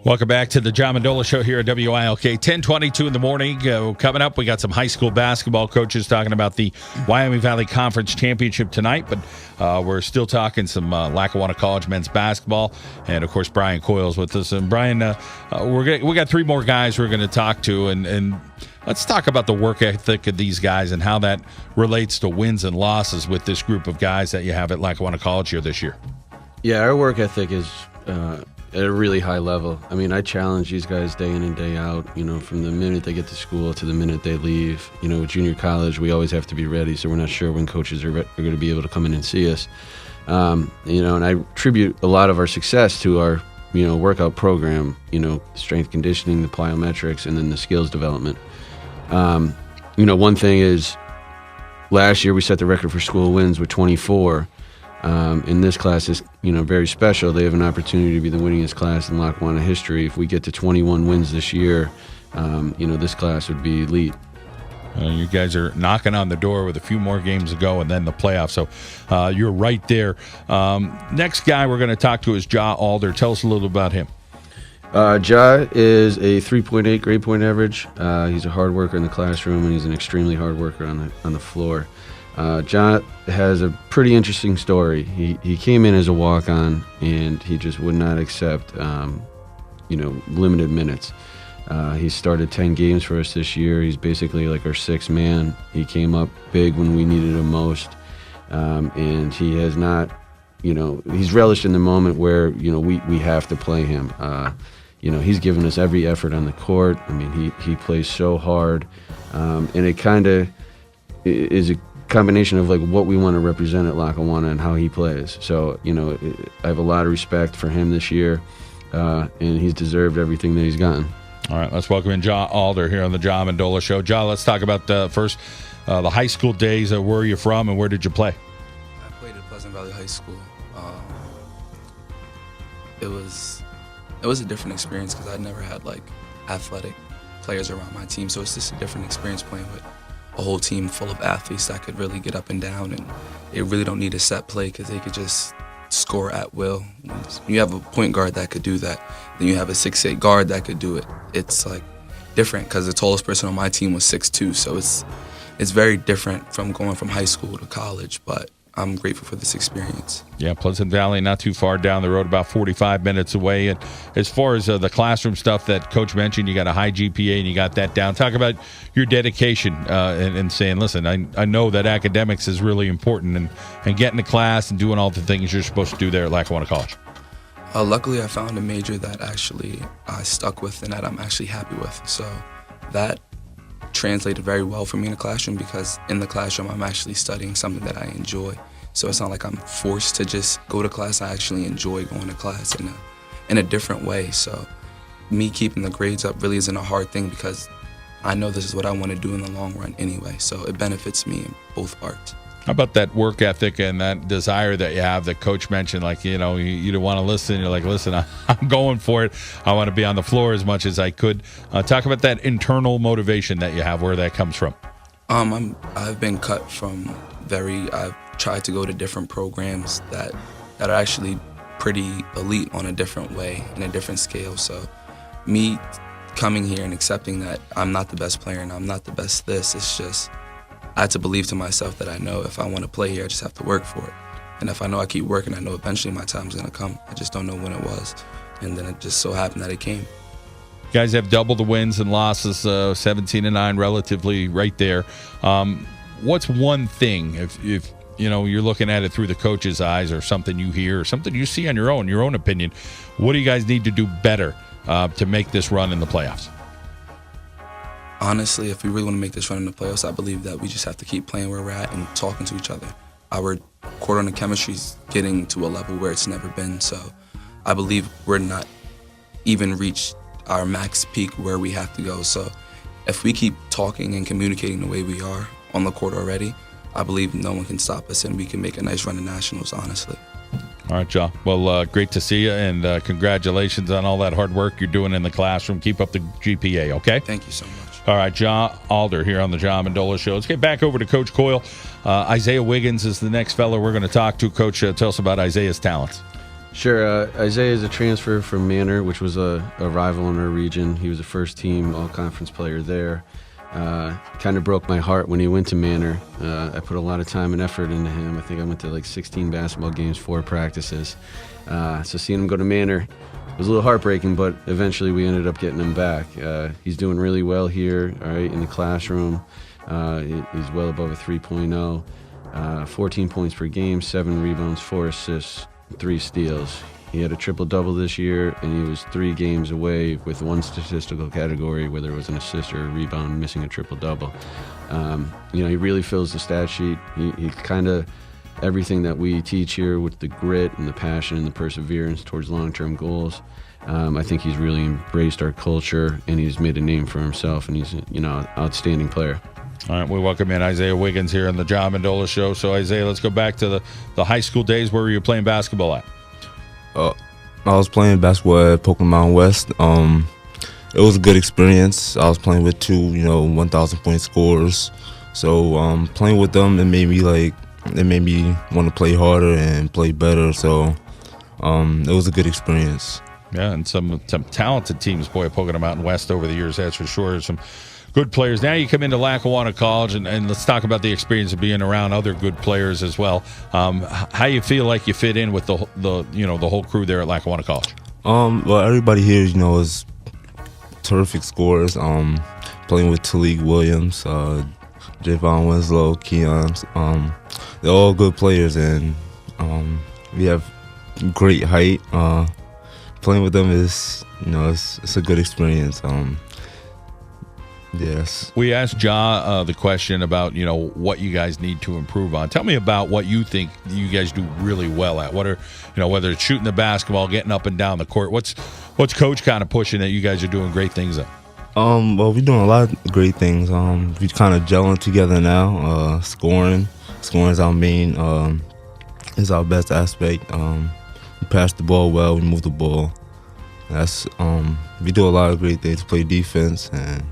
Welcome back to the John Mendola Show here at WILK. 10:22 in the morning. Coming up, we got some high school basketball coaches talking about the Wyoming Valley Conference Championship tonight, but we're still talking some Lackawanna College men's basketball, and of course Brian Coyle's with us. And Brian, we got three more guys we're going to talk to, and let's talk about the work ethic of these guys and how that relates to wins and losses with this group of guys that you have at Lackawanna College here this year. Yeah, our work ethic is at a really high level. I mean, I challenge these guys day in and day out, from the minute they get to school to the minute they leave. With junior college, we always have to be ready, so we're not sure when coaches are going to be able to come in and see us. And I attribute a lot of our success to our, workout program, strength conditioning, the plyometrics, and then the skills development. One thing is last year we set the record for school wins with 24. And this class is, very special. They have an opportunity to be the winningest class in Lackawanna history. If we get to 21 wins this year, this class would be elite. You guys are knocking on the door with a few more games to go and then the playoffs. So you're right there. Next guy we're going to talk to is Ja Alder. Tell us a little about him. Ja is a 3.8 grade point average. He's a hard worker in the classroom, and he's an extremely hard worker on the floor. John has a pretty interesting story. He came in as a walk-on, and he just would not accept, limited minutes. He started 10 games for us this year. He's basically like our sixth man. He came up big when we needed him most, and he has not, he's relished in the moment where, we have to play him. He's given us every effort on the court. I mean, he plays so hard, and it kind of is a combination of like what we want to represent at Lackawanna and how he plays. So, I have a lot of respect for him this year, and he's deserved everything that he's gotten. All right, let's welcome in Ja Alder here on the John Mendola Show. Ja, let's talk about first the high school days. Where are you from and where did you play? I played at Pleasant Valley High School. It was a different experience because I'd never had like athletic players around my team, so it's just a different experience playing with a whole team full of athletes that could really get up and down, and they really don't need a set play because they could just score at will. You have a point guard that could do that, then you have a 6'8" guard that could do it. It's like different because the tallest person on my team was 6'2", so it's very different from going from high school to college, but I'm grateful for this experience. Yeah, Pleasant Valley, not too far down the road, about 45 minutes away. And as far as the classroom stuff that Coach mentioned, you got a high GPA and you got that down. Talk about your dedication and saying, listen, I know that academics is really important and getting to class and doing all the things you're supposed to do there at Lackawanna College. Luckily, I found a major that actually I stuck with and that I'm actually happy with. So that translated very well for me in the classroom because in the classroom I'm actually studying something that I enjoy. So it's not like I'm forced to just go to class. I actually enjoy going to class in a different way. So me keeping the grades up really isn't a hard thing because I know this is what I want to do in the long run anyway. So it benefits me in both parts. How about that work ethic and that desire that you have that Coach mentioned? Like, you don't want to listen. You're like, listen, I'm going for it. I want to be on the floor as much as I could. Talk about that internal motivation that you have, where that comes from. I've been cut from I've tried to go to different programs that are actually pretty elite on a different way, in a different scale. So me coming here and accepting that I'm not the best player and I'm not the best it's just, I had to believe to myself that I know if I want to play here, I just have to work for it. And if I know I keep working, I know eventually my time's going to come. I just don't know when it was. And then it just so happened that it came. You guys have double the wins and losses, 17-9, relatively right there. What's one thing, if you're looking at it through the coach's eyes or something you hear or something you see on your own opinion, what do you guys need to do better to make this run in the playoffs? Honestly, if we really want to make this run in the playoffs, I believe that we just have to keep playing where we're at and talking to each other. Our quarter-on chemistry is getting to a level where it's never been, so I believe we're not even reached our max peak where we have to go. So if we keep talking and communicating the way we are on the court already, I believe no one can stop us and we can make a nice run in nationals, honestly. All right, Ja. Well, great to see you, and congratulations on all that hard work you're doing in the classroom. Keep up the GPA, okay? Thank you so much. All right, Ja Alder here on the John Mendola Show. Let's get back over to Coach Coyle. Isaiah Wiggins is the next fellow we're going to talk to. Coach, tell us about Isaiah's talents. Sure. Isaiah is a transfer from Manor, which was a rival in our region. He was a first-team all-conference player there. Kind of broke my heart when he went to Manor. I put a lot of time and effort into him. I think I went to like 16 basketball games, 4 practices. So seeing him go to Manor was a little heartbreaking, but eventually we ended up getting him back. He's doing really well here, all right, in the classroom. He's well above a 3.0, 14 points per game, 7 rebounds, 4 assists, 3 steals. He had a triple-double this year, and he was 3 games away with 1 statistical category, whether it was an assist or a rebound, missing a triple-double. He really fills the stat sheet. He kind of everything that we teach here with the grit and the passion and the perseverance towards long-term goals. I think he's really embraced our culture, and he's made a name for himself, and he's an outstanding player. All right, we welcome in Isaiah Wiggins here on the John Mendola Show. So, Isaiah, let's go back to the high school days. Where were you playing basketball at? I was playing basketball at Pokemon West. It was a good experience. I was playing with 2, 1,000-point scorers. So playing with them, it made me want to play harder and play better. So it was a good experience. Yeah, and some talented teams, boy, poking them out in West over the years, that's for sure. Some good players. Now you come into Lackawanna College, and let's talk about the experience of being around other good players as well. How you feel like you fit in with the whole crew there at Lackawanna College? Well, everybody here, is terrific scorers. Playing with Talik Williams, Javon Winslow, Keon. They're all good players, and we have great height. Playing with them is, it's a good experience. Yes. We asked Ja the question about, what you guys need to improve on. Tell me about what you think you guys do really well at. What are, whether it's shooting the basketball, getting up and down the court. What's Coach kind of pushing that you guys are doing great things at? Well, we're doing a lot of great things. We kind of gelling together now. Scoring is our main, is our best aspect. We pass the ball well. We move the ball. We do a lot of great things. Play defense. And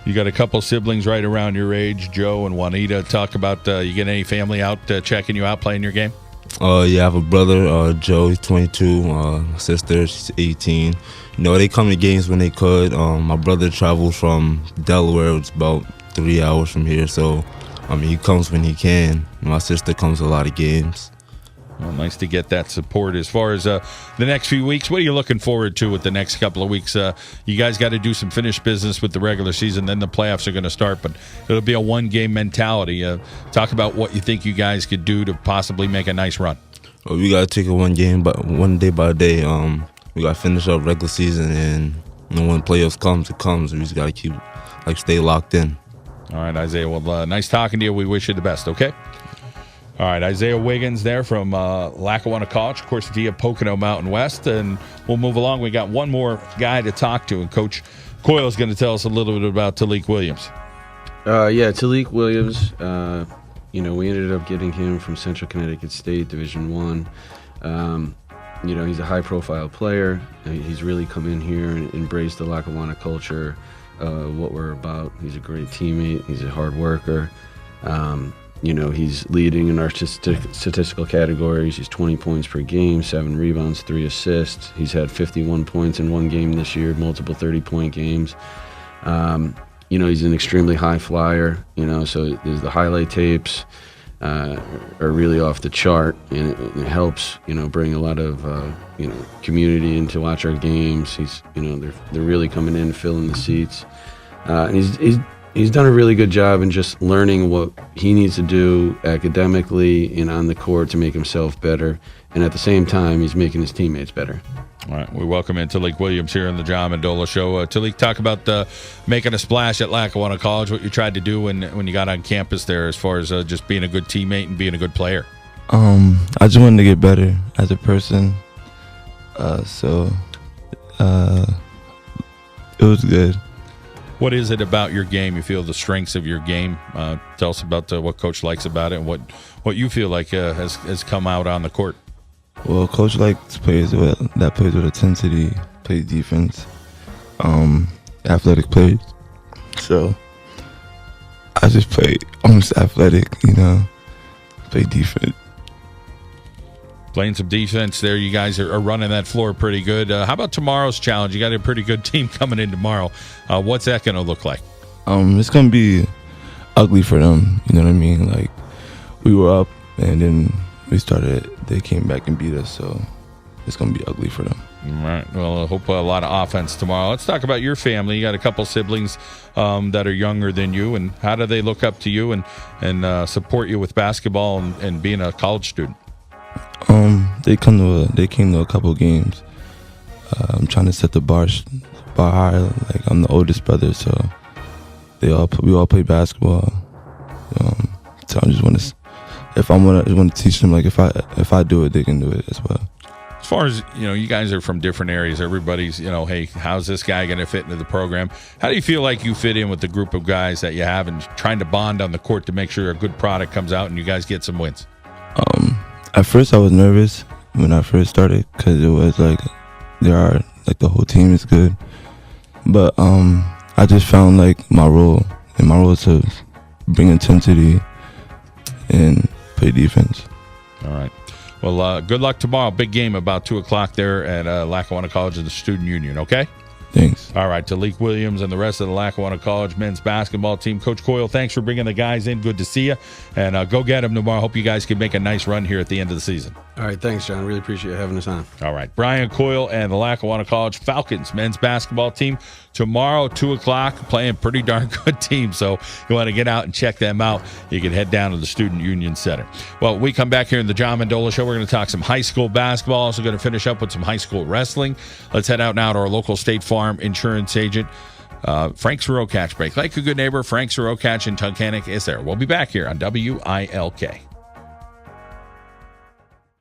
you got a couple siblings right around your age, Joe and Juanita. Talk about you get any family out checking you out, playing your game? Yeah, I have a brother, Joe. He's 22. My sister, she's 18. They come to games when they could. My brother travels from Delaware. It's about 3 hours from here. So, he comes when he can. My sister comes to a lot of games. Well, nice to get that support. As far as the next few weeks, what are you looking forward to with the next couple of weeks? You guys got to do some finished business with the regular season, then the playoffs are going to start, but it'll be a one-game mentality. Talk about what you think you guys could do to possibly make a nice run. Well, we got to take it one day by day. We got to finish up regular season, and when playoffs comes, it comes. We just got to stay locked in. All right, Isaiah. Well, nice talking to you. We wish you the best, okay? All right, Isaiah Wiggins there from Lackawanna College, of course, via Pocono Mountain West. And we'll move along. We got one more guy to talk to, and Coach Coyle is going to tell us a little bit about Talik Williams. Talik Williams, we ended up getting him from Central Connecticut State, Division I. He's a high-profile player. He's really come in here and embraced the Lackawanna culture, what we're about. He's a great teammate. He's a hard worker. He's leading in our statistical categories. He's 20 points per game, 7 rebounds, 3 assists. He's had 51 points in one game this year, multiple 30-point games. He's an extremely high flyer, so the highlight tapes are really off the chart, and it helps, bring a lot of, community in to watch our games. They're really coming in, filling the seats. And he's done a really good job in just learning what he needs to do academically and on the court to make himself better. And at the same time, he's making his teammates better. All right, we welcome in Talik Williams here on the John Mendola Show. Talik, talk about making a splash at Lackawanna College, what you tried to do when you got on campus there as far as just being a good teammate and being a good player. I just wanted to get better as a person. It was good. What is it about your game? You feel the strengths of your game. Tell us about what Coach likes about it and what you feel like has come out on the court. Well, Coach likes players that plays with intensity, plays defense, athletic players. So I just play almost athletic, play defense. Playing some defense there. You guys are running that floor pretty good. How about tomorrow's challenge? You got a pretty good team coming in tomorrow. What's that going to look like? It's gonna be ugly for them. You know what I mean? Like, we were up and then they came back and beat us. So it's gonna be ugly for them. All right. Well, I hope a lot of offense tomorrow. Let's talk about your family. You got a couple siblings that are younger than you, and how do they look up to you and support you with basketball and being a college student? They came to a couple games. I'm trying to set the bar high. Like, I'm the oldest brother, so we all play basketball. So I just want to teach them, like, if I do it, they can do it as well. As far as, you guys are from different areas. Everybody's, hey, how's this guy going to fit into the program? How do you feel like you fit in with the group of guys that you have and trying to bond on the court to make sure a good product comes out and you guys get some wins? At first I was nervous when I first started because it was like the whole team is good. But I just found, like, my role. And my role is to bring intensity and play defense. All right. Well, good luck tomorrow. Big game about 2 o'clock there at Lackawanna College of the Student Union, okay? Thanks. All right, to Talik Williams and the rest of the Lackawanna College men's basketball team. Coach Coyle, thanks for bringing the guys in. Good to see you. And go get them tomorrow. Hope you guys can make a nice run here at the end of the season. All right, thanks, John. Really appreciate having us on. All right, Brian Coyle and the Lackawanna College Falcons men's basketball team tomorrow, 2 o'clock, playing pretty darn good team. So you want to get out and check them out, you can head down to the Student Union Center. Well, we come back here in the John Mendola Show. We're going to talk some high school basketball. Also going to finish up with some high school wrestling. Let's head out now to our local State Farm insurance agent, Frank Sorokatch break. Like a good neighbor, Frank Sorokatch in Tunkhannock is there. We'll be back here on WILK.